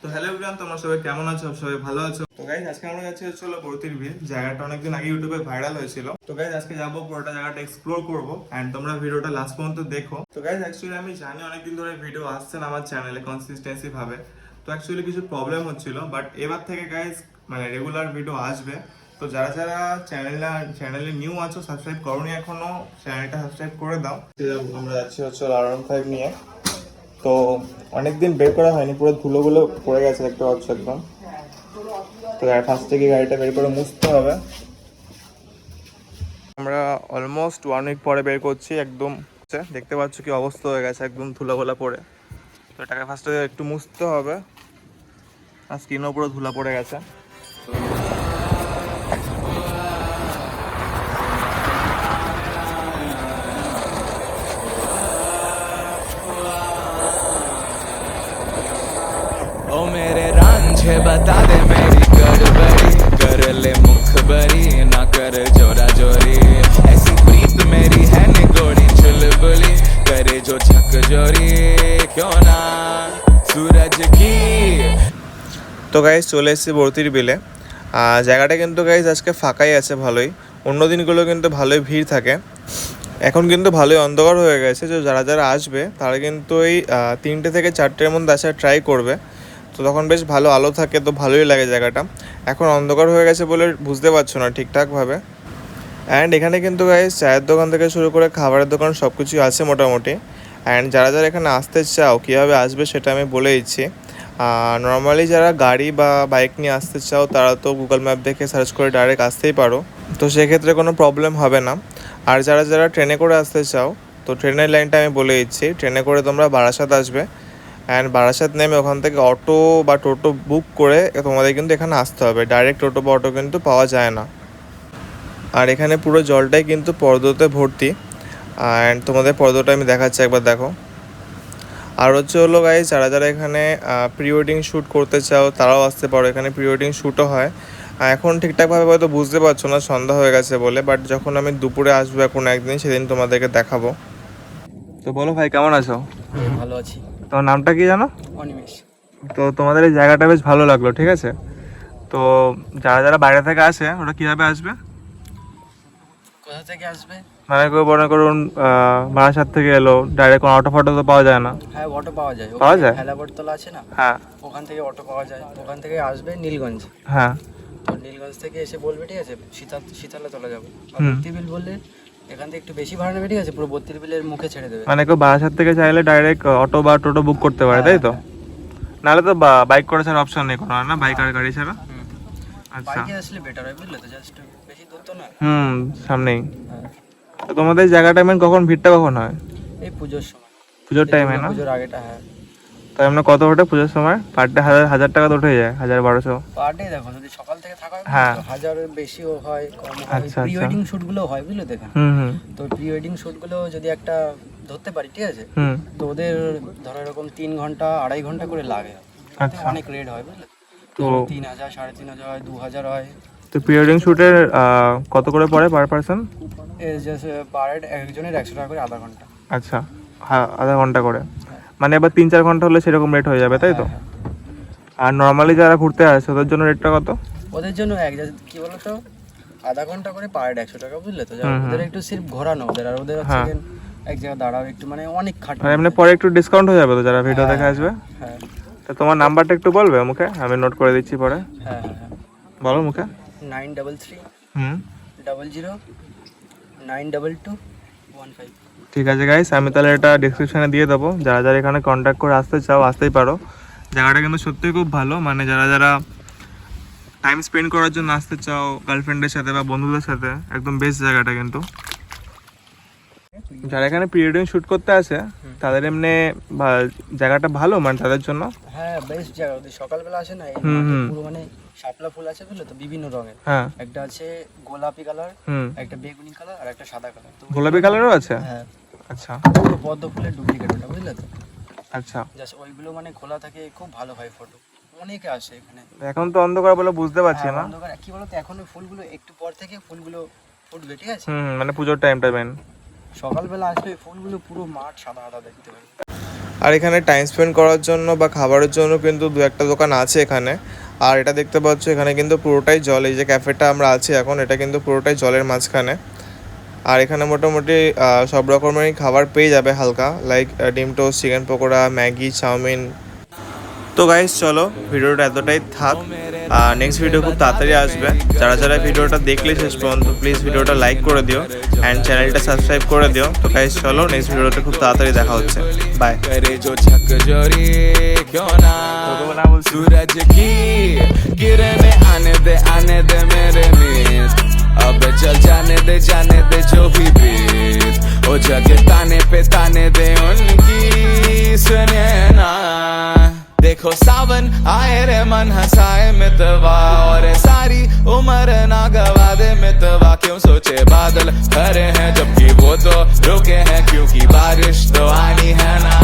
তো hello everyone, তোমরা সবাই কেমন আছো? সবাই ভালো আছো? তো গাইস আজকে আমরা যাচ্ছি হলো বরতির বিল। জায়গাটা অনেকদিন আগে ইউটিউবে ভাইরাল হয়েছিল। তো গাইস আজকে যাবো, পুরোটা জায়গাটা এক্সপ্লোর করব এন্ড তোমরা ভিডিওটা লাস্ট পর্যন্ত দেখো। তো গাইস অ্যাকচুয়ালি আমি জানি অনেকদিন ধরে ভিডিও আসছে না আমার চ্যানেলে কনসিস্টেন্সি ভাবে। তো অ্যাকচুয়ালি কিছু প্রবলেম হচ্ছিল, বাট এবার থেকে গাইস মানে রেগুলার ভিডিও আসবে। তো যারা যারা চ্যানেলে নিউ আছো, সাবস্ক্রাইব করোনি এখনো, চ্যানেলটা সাবস্ক্রাইব করে দাও। আমরা যাচ্ছি হচ্ছে R15 নিয়ে। তো অনেকদিন বের করা হয়নি, পুরো ধুলোগুলো পড়ে গেছে দেখতে পাচ্ছ একদম। তো ফার্স্ট থেকে গাড়িটা বের করে মুছতে হবে। আমরা অলমোস্ট 1 উইক পরে বের করছি একদম। দেখতে পাচ্ছ কি অবস্থা হয়ে গেছে, একদম ধুলোগোলা পড়ে। তো এটাকে ফার্স্টে একটু মুছতে হবে, আর স্কিনও পুরো ধুলা পড়ে গেছে। ओ मेरे रांझे बता दे मेरी गड़बड़ी कर ले मुखबरी ना कर जोरा जोरी ऐसी प्रीत मेरी है निगोड़ी चुलबुली करे जो झक जोरी क्यों ना सूरज की। তো গাইজ চলে এসেছি বরতির বিলে। জায়গাটা কিন্তু গাইজ আজকে ফাঁকাই আছে ভালোই। অন্য দিনগুলো কিন্তু ভালোই ভিড় থাকে। এখন কিন্তু ভালোই অন্ধকার হয়ে গেছে। তো যারা যারা আসবে তারা কিন্তু এই 3টে থেকে 4টের মধ্যে আসার ট্রাই করবে। তো তখন বেশ ভালো আলো থাকে, তো ভালোই লাগে জায়গাটা। এখন অন্ধকার হয়ে গেছে বলে বুঝতে পারছো না ঠিকঠাকভাবে। অ্যান্ড এখানে কিন্তু গাইজ চায়ের দোকান থেকে শুরু করে খাবারের দোকান সব কিছুই আছে মোটামুটি। অ্যান্ড যারা যারা এখানে আসতে চাও, কীভাবে আসবে সেটা আমি বলে দিচ্ছি। নর্মালি যারা গাড়ি বা বাইক নিয়ে আসতে চাও তারা তো গুগল ম্যাপ দেখে সার্চ করে ডাইরেক্ট আসতেই পারো, তো সেক্ষেত্রে কোনো প্রবলেম হবে না। আর যারা যারা ট্রেনে করে আসতে চাও, তো ট্রেনের লাইনটা আমি বলে দিচ্ছি। ট্রেনে করে তোমরা বারাসাত আসবে, অ্যান্ড বারাসাত নেমে ওখান থেকে অটো বা টোটো বুক করে তোমাদের কিন্তু এখানে আসতে হবে। ডাইরেক্ট টোটো বা অটো কিন্তু পাওয়া যায় না। আর এখানে পুরো জলটাই কিন্তু পর্দতে ভর্তি। অ্যান্ড তোমাদের পর্দটা আমি দেখাচ্ছি, একবার দেখো। আর হলো গাইজ যারা যারা এখানে প্রি ওয়েডিং শ্যুট করতে চাও তারাও আসতে পারো। এখানে প্রি ওয়েডিং শ্যুটও হয়। এখন ঠিকঠাকভাবে হয়তো বুঝতে পারছো না, সন্ধ্যা হয়ে গেছে বলে, বাট যখন আমি দুপুরে আসবো এখন একদিন, সেদিন তোমাদেরকে দেখাবো। তো বলো ভাই, কেমন আছো? ভালো আছি। তোমার নামটা কি জানো? অনিমেষ। তো তোমাদের এই জায়গাটা বেশ ভালো লাগলো, ঠিক আছে। তো যারা যারা বাইরে থেকে আসে ওরা কীভাবে আসবে? কোথা থেকে আসবে? মনে করুন বারাসাত থেকে এলো, ডাইরেক্ট কোনো অটো ফটো তো পাওয়া যায় না? হ্যাঁ, অটো পাওয়া যায়। পাওয়া যায়? হেলাবরতলা আছে না, হ্যাঁ, ওখান থেকে অটো পাওয়া যায়। ওখান থেকে আসবে নীলগঞ্জ। হ্যাঁ। তো নীলগঞ্জ থেকে এসে বলবে, ঠিক আছে, শীতলা চলে যাবো। বিল বললে এখান থেকে একটু বেশি ভাড়া নেবে, ঠিক আছে, পুরো বত্রিশ বিলের মুখে ছেড়ে দেবে। মানে কেউ বারাসাত থেকে চাইলে ডাইরেক্ট অটো বা টোটো বুক করতে পারে, তাই তো? নাহলে তো বাইক করে ছাড়া অপশন নেই কোনো, না বাইক আর গাড়ি ছাড়া। আচ্ছা, বাইকে আসলে বেটার হয়, বুঝলে তো, জাস্ট বেশি দূর তো না। সামনেই। হ্যাঁ। তো তোমাদের জায়গাটা কখন ভিড়টা কখন হয়? এই পুজোর সময়, পুজোর টাইমে না? পুজোর আগেটা। হ্যাঁ। তো এমনি কত ওঠে পুজোর সময়? পার ডে 1000 টাকা তো উঠে যায়, 1000-1200। পার ডে দেখো, যদি সকাল থেকে থাকা হয়, হ্যাঁ, 1000-এর বেশিও হয়, কম হয়। আচ্ছা, প্রি ওয়েডিং শুট গুলো হয়, বুঝলে তো। তো প্রি ওয়েডিং শুট গুলো যদি একটা ধরতে পারি, ঠিক আছে, তো ওদের ধরো এরকম 3 ঘন্টা 2.5 ঘন্টা করে লাগে। আচ্ছা। অনেক রেট হয়, বুঝলে তো 3000, 3500 হয়, 2000 হয়। তো প্রি ওয়েডিং শুটের কত করে পড়ে পার পারসন? পার হেড একজনের 100 টাকা করে আধা ঘন্টা। আচ্ছা, হ্যাঁ, আধা ঘন্টা করে। মানে এবার 3-4 ঘন্টা হলে সেরকম রেট হয়ে যাবে, তাই তো? হ্যাঁ। আর নর্মালি যারা ঘুরতে আসে ওদের জন্য রেটটা কত? ওদের জন্য কি বলতো, আধা ঘন্টা করে পার হেড 100 টাকা, বুঝলে তো। ওদের একটু সির্ফ ঘোরানো, ওদের আর ওদের হচ্ছে এক জায়গায় দাঁড়াও একটু, মানে অনেক খাট। আর এমনি পরে একটু ডিসকাউন্ট হয়ে যাবে তো যারা ভিডিও দেখে আসবে? হ্যাঁ। তো তোমার নাম্বারটা একটু বলবে মুখে, আমি নোট করে দিচ্ছি পরে। হ্যাঁ হ্যাঁ হ্যাঁ, বলো মুখে। 933 00 92215। ঠিক আছে গাইস, আমি তাহলে এটা ডিসক্রিপশানে দিয়ে দেবো। যারা যারা এখানে কন্ট্যাক্ট করে আসতে চাও আসতেই পারো। জায়গাটা কিন্তু সত্যিই খুব ভালো, মানে যারা যারা টাইম স্পেন্ড করার জন্য আসতে চাও গার্লফ্রেন্ডের সাথে বা বন্ধুদের সাথে, একদম বেস্ট জায়গাটা কিন্তু। যারা এখানে প্রি ওয়েডিং শ্যুট করতে আসে তাদের এমনি জায়গাটা ভালো, মানে তাদের জন্য। হ্যাঁ, বেস্ট জায়গা। ওদের সকালবেলা আসে না, এই পুরো মানে শাপলা ফুল আছে, বুঝলে তো, বিভিন্ন রঙের। হ্যাঁ, একটা আছে গোলাপি কালার, একটা বেগুনি কালার, আর একটা সাদা কালার। তো গোলাপি কালারও আছে? হ্যাঁ। আচ্ছা, পুরো পদ্ম ফুলের ডুপ্লিকেট ওটা, বুঝলে তো। আচ্ছা। জাস্ট ওইগুলো মানে খোলা থাকে, খুব ভালো হয় ফটো। অনেকে আসে এখানে। এখন তো অন্ধকার বলে বুঝতে পারছি না। অন্ধকার কি বলতো, এখন ওই ফুলগুলো একটু পর থেকে ফুলগুলো ফুটবে, ঠিক আছে। মানে পুজোর টাইমটা মেন। সকালবেলা আসলে ফুলগুলো পুরো মাঠ সাদা সাদা দেখতে পাবে। আর এখানে টাইম স্পেন্ড করার জন্য বা খাবারের জন্য কিন্তু দু একটা দোকান আছে এখানে। আর এটা দেখতে পাচ্ছ এখানে কিন্তু পুরোটাই জল, এই যে ক্যাফেটা আমরা আছি এখন এটা কিন্তু পুরোটাই জলের মাঝখানে। আর এখানে মোটামুটি সব রকমেরই খাবার পেয়ে যাবে হালকা, লাইক ডিম toast, chicken pakora, Maggi, chow mein. তো গাইস চলো ভিডিওটা এতটাই থাক, নেক্সট ভিডিও খুব তাড়াতাড়ি আসবে। যারা যারা ভিডিওটা দেখলে শেষ পর্যন্ত প্লিজ ভিডিওটা লাইক করে দিও অ্যান্ড চ্যানেলটা সাবস্ক্রাইব করে দিও। তো গাইস চলো নেক্সট ভিডিওতে খুব তাড়াতাড়ি দেখা হচ্ছে, বাই। करे जो झक जोरी क्यों ना सूरज की किरणें आने दे मेरे मित्र, अब चल जाने दे जो भी बीत, ओ जग ताने दे उनकी सुने ना। देखो सावन आए रे मन हंसाए मितवा, और सारी उम्र ना गवा दे मितवा। क्यों सोचे बादल खरे हैं जबकि वो तो रुके हैं, क्योंकि बारिश तो आनी है ना।